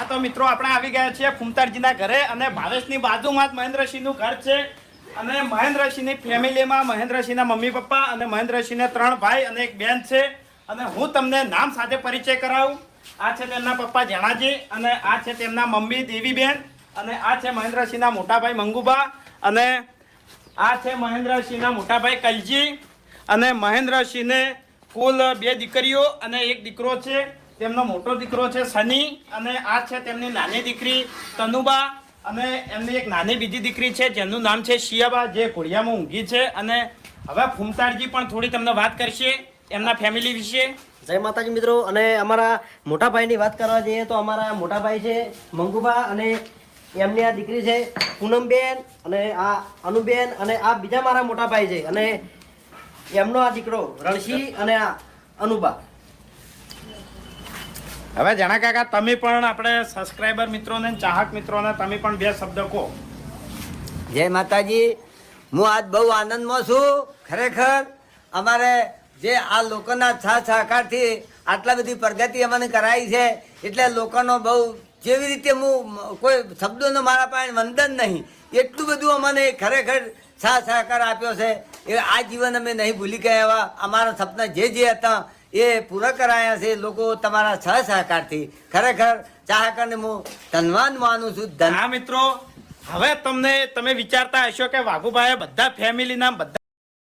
તો મિત્રો આપણે આવી ગયા છીએ ફૂમતારજીના ઘરે અને ભાવેશની બાજુમાં જ મહેન્દ્રસિંહનું ઘર છે અને મહેન્દ્રસિંહની ફેમિલીમાં મહેન્દ્રસિંહના મમ્મી પપ્પા અને મહેન્દ્રસિંહને 3 ભાઈ અને 1 બેન છે અને હું તમને નામ સાથે પરિચય કરાવું. આ છે તેમના પપ્પા જણાજી અને આ છે તેમના મમ્મી દેવીબેન અને આ છે મહેન્દ્રસિંહના મોટા ભાઈ મંગુબા અને આ છે મહેન્દ્રસિંહના મોટા ભાઈ કલજી અને મહેન્દ્રસિંહને કુલ 2 દીકરીઓ અને 1 દીકરો છે. તેમનો મોટો દીકરો છે સની અને આ છે તેમની નાની દીકરી તનુબા અને એમની એક નાની બીજી દીકરી છે જેનું નામ છે શિયાબા જે ઘોડિયામાં ઊંઘી છે. અને હવે ફૂમતારજી પણ થોડી તમને વાત કરશે એમના ફેમિલી વિશે. જય માતાજી મિત્રો. અને અમારા મોટા ભાઈની વાત કરવા જઈએ તો અમારા મોટા ભાઈ છે મંગુબા અને એમની આ દીકરી છે પૂનમબેન અને આ અનુબેન અને આ બીજા મારા મોટા ભાઈ છે અને એમનો આ દીકરો રણસી અને આ અનુબા. હવે જણા કાકા તમે પણ આપણે સબસ્ક્રાઇબર મિત્રોને ચાહક મિત્રોને તમે પણ 2 શબ્દ કહો. જય માતાજી. હું આજ બહુ આનંદમાં છું. ખરેખર અમારે જે આ લોકોના સાથ સહકારથી આટલા બધી પ્રગતિ અમને કરાવી છે એટલે લોકોનો બહુ જેવી રીતે હું કોઈ શબ્દોનો મારા પાસે વંદન નહીં એટલું બધું અમને ખરેખર સાથ સહકાર આપ્યો છે. એ આ જીવન અમે નહીં ભૂલી ગયા. એવા અમારા સપના જે હતા એ પૂરા કરાયા છે લોકો તમારા સહકારથી. ખરેખર ચાહકરને હું ધન્યવાદ માનું છું. હા મિત્રો, હવે તમે વિચારતા હશો કે વાઘુભાઈએ બધા ફેમિલીના બધા